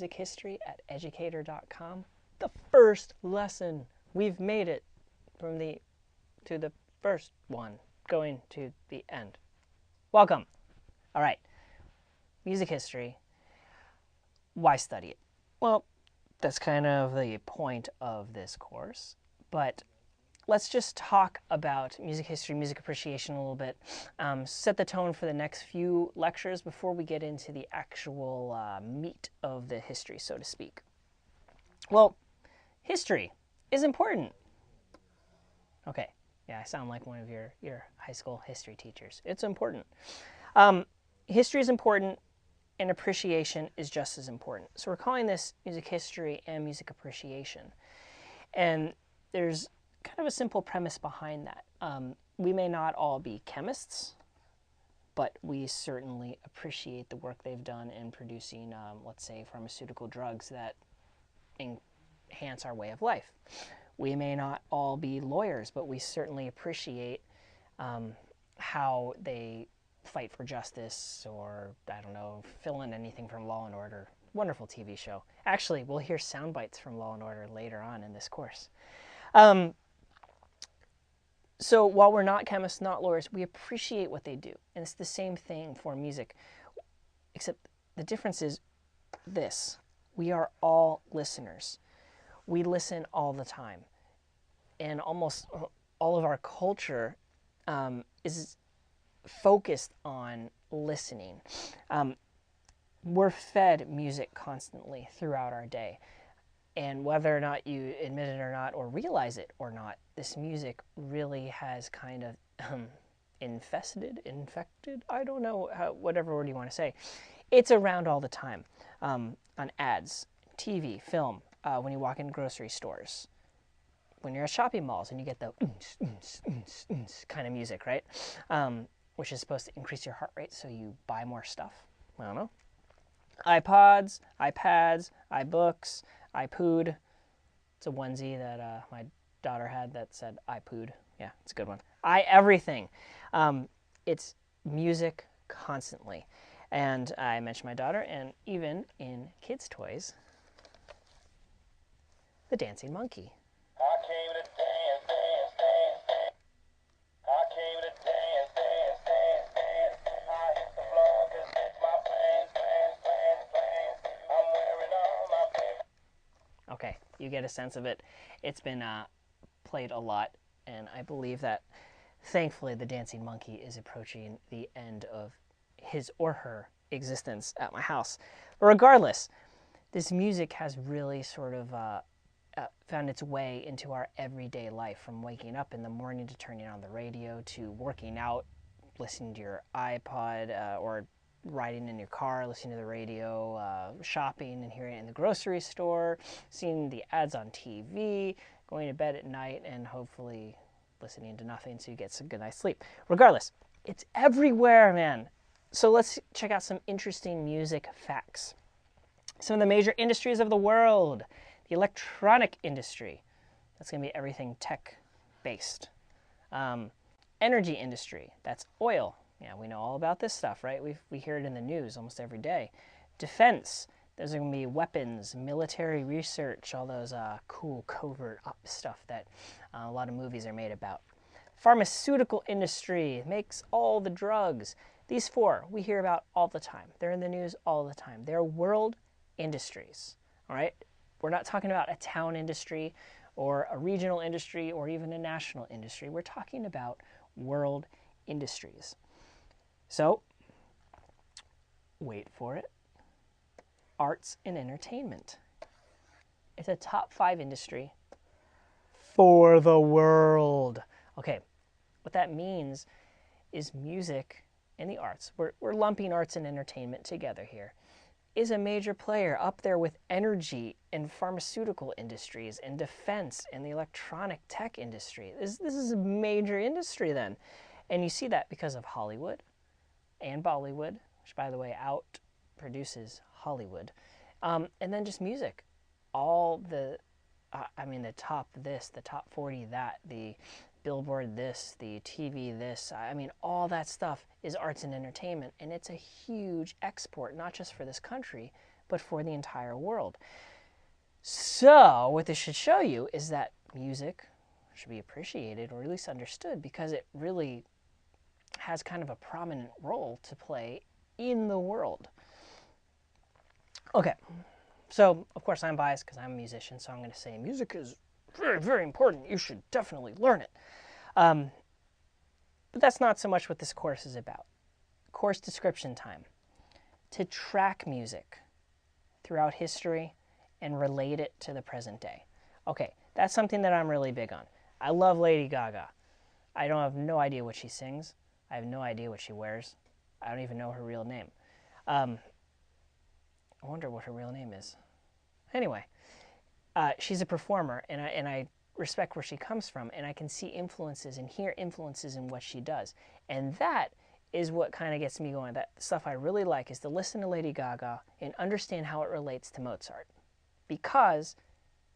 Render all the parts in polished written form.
Music history at Educator.com. The first lesson. We've made it from the first one, going to the end. Welcome. All right. Music history. Why study it? Well, that's kind of the point of this course, but let's just talk about music history, music appreciation a little bit, set the tone for the next few lectures before we get into the actual meat of the history, so to speak. Well, history is important. Okay, yeah, I sound like one of your high school history teachers. It's important. History is important, and appreciation is just as important. So we're calling this music history and music appreciation. And there's kind of a simple premise behind that. We may not all be chemists, but we certainly appreciate the work they've done in producing, let's say, pharmaceutical drugs that enhance our way of life. We may not all be lawyers, but we certainly appreciate how they fight for justice, or, I don't know, fill in anything from Law and Order. Wonderful TV show. Actually, we'll hear sound bites from Law and Order later on in this course. So while we're not chemists, not lawyers, we appreciate what they do. And it's the same thing for music, except the difference is this. We are all listeners. We listen all the time. And almost all of our culture is focused on listening. We're fed music constantly throughout our day. And whether or not you admit it or not, or realize it or not, this music really has kind of infected, I don't know, whatever word you want to say. It's around all the time, on ads, TV, film, when you walk in grocery stores, when you're at shopping malls and you get the kind of music, right? Which is supposed to increase your heart rate so you buy more stuff. I don't know. iPods, iPads, iBooks, iPood. It's a onesie that my daughter had that said iPood. Yeah, it's a good one. Everything. It's music constantly. And I mentioned my daughter, and even in kids' toys, the dancing monkey. I came to dance, dance, dance, dance. I came to dance, dance, dance, dance. I hit the floor 'cause it's my plans, plans, plans, plans. I'm wearing all my pants. Okay, you get a sense of it. It's been played a lot, and I believe that, thankfully, the dancing monkey is approaching the end of his or her existence at my house. Regardless, this music has really sort of found its way into our everyday life, from waking up in the morning to turning on the radio, to working out, listening to your iPod, or riding in your car, listening to the radio, shopping and hearing it in the grocery store, seeing the ads on TV, going to bed at night, and hopefully listening to nothing so you get some good night's sleep. Regardless, it's everywhere, man. So let's check out some interesting music facts. Some of the major industries of the world. The electronic industry. That's going to be everything tech-based. Energy industry. That's oil. Yeah, we know all about this stuff, right? We hear it in the news almost every day. Defense. Those are going to be weapons, military research, all those cool covert ops stuff that a lot of movies are made about. Pharmaceutical industry makes all the drugs. These four we hear about all the time. They're in the news all the time. They're world industries, all right? We're not talking about a town industry or a regional industry or even a national industry. We're talking about world industries. So, wait for it. Arts and entertainment. It's a top 5 industry for the world. Okay, what that means is music and the arts, we're lumping arts and entertainment together here, is a major player up there with energy and pharmaceutical industries and defense and the electronic tech industry. This is a major industry then. And you see that because of Hollywood and Bollywood, which, by the way, out produces Hollywood. And then just music. All the, the top this, the top 40 that, the Billboard this, the TV this, all that stuff is arts and entertainment. And it's a huge export, not just for this country, but for the entire world. So what this should show you is that music should be appreciated, or at least understood, because it really has kind of a prominent role to play in the world. Okay, so of course I'm biased because I'm a musician, so I'm going to say music is very, very important. You should definitely learn it. But that's not so much what this course is about. Course description time. To track music throughout history and relate it to the present day. Okay, that's something that I'm really big on. I love Lady Gaga. I don't have no idea what she sings. I have no idea what she wears. I don't even know her real name. I wonder what her real name is. Anyway, she's a performer, and I respect where she comes from, and I can see influences and hear influences in what she does. And that is what kind of gets me going. That stuff I really like is to listen to Lady Gaga and understand how it relates to Mozart, because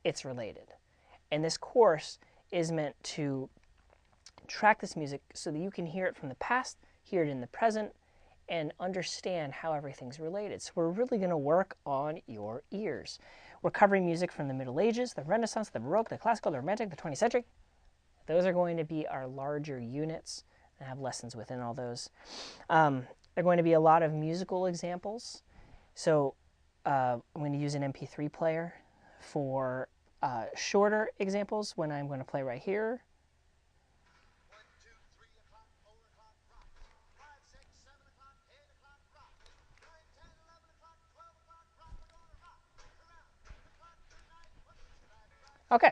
it's related. And this course is meant to track this music so that you can hear it from the past, hear it in the present, and understand how everything's related. So we're really going to work on your ears. We're covering music from the Middle Ages, the Renaissance, the Baroque, the Classical, the Romantic, the 20th century. Those are going to be our larger units. I have lessons within all those. There are going to be a lot of musical examples. So I'm going to use an MP3 player for shorter examples when I'm going to play right here. 1, 2, 3 o'clock, 4 o'clock, rock. 5, 6, 7 o'clock, 8 o'clock, rock. 9, 10, 11 o'clock, 12 o'clock, rock. We're gonna rock around the clock tonight. Whoops, that's right. Okay,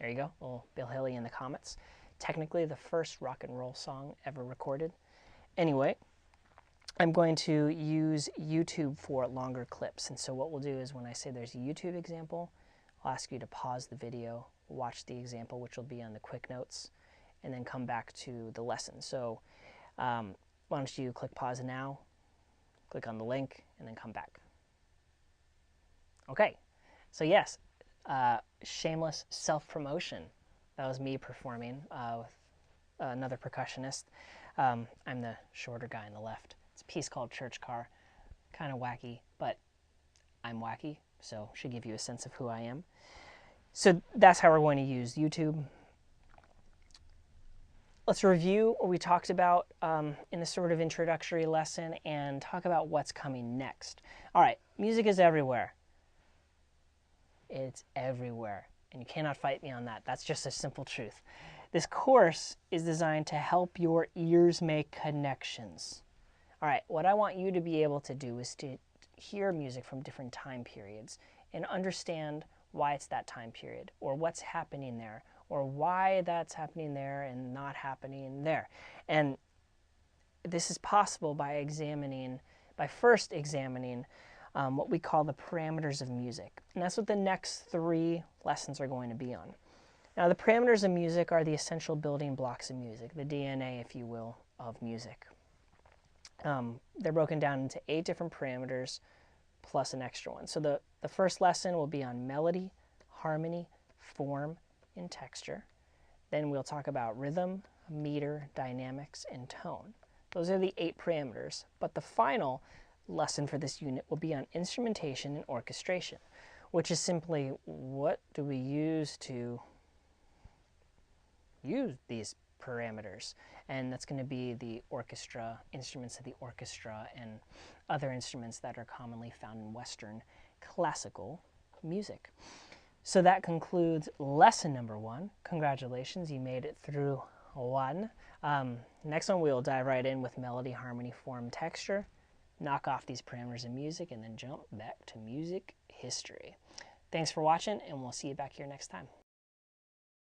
there you go. Little Bill Haley in the Comets. Technically the first rock and roll song ever recorded. Anyway, I'm going to use YouTube for longer clips. And so what we'll do is when I say there's a YouTube example, I'll ask you to pause the video, watch the example, which will be on the quick notes, and then come back to the lesson. So why don't you click pause now, click on the link, and then come back. Okay, so yes, shameless self-promotion. That was me performing with another percussionist. I'm the shorter guy on the left. It's a piece called Church Car. Kind of wacky, but I'm wacky, so should give you a sense of who I am. So that's how we're going to use YouTube. Let's review what we talked about in the sort of introductory lesson and talk about what's coming next. All right, music is everywhere. It's everywhere, and you cannot fight me on that. That's just a simple truth. This course is designed to help your ears make connections. All right, what I want you to be able to do is to hear music from different time periods and understand why it's that time period, or what's happening there, or why that's happening there and not happening there. And this is possible by first examining what we call the parameters of music. And that's what the next 3 lessons are going to be on. Now, the parameters of music are the essential building blocks of music, the DNA, if you will, of music. They're broken down into 8 different parameters plus an extra one. So the first lesson will be on melody, harmony, form, and texture. Then we'll talk about rhythm, meter, dynamics, and tone. Those are the 8 parameters. But the final lesson for this unit will be on instrumentation and orchestration, which is simply what do we use to use these parameters. And that's going to be the orchestra, instruments of the orchestra, and other instruments that are commonly found in Western classical music. So that concludes lesson number 1. Congratulations, you made it through 1. Next one, we'll dive right in with melody, harmony, form, texture, knock off these parameters of music, and then jump back to music history. Thanks for watching, and we'll see you back here next time.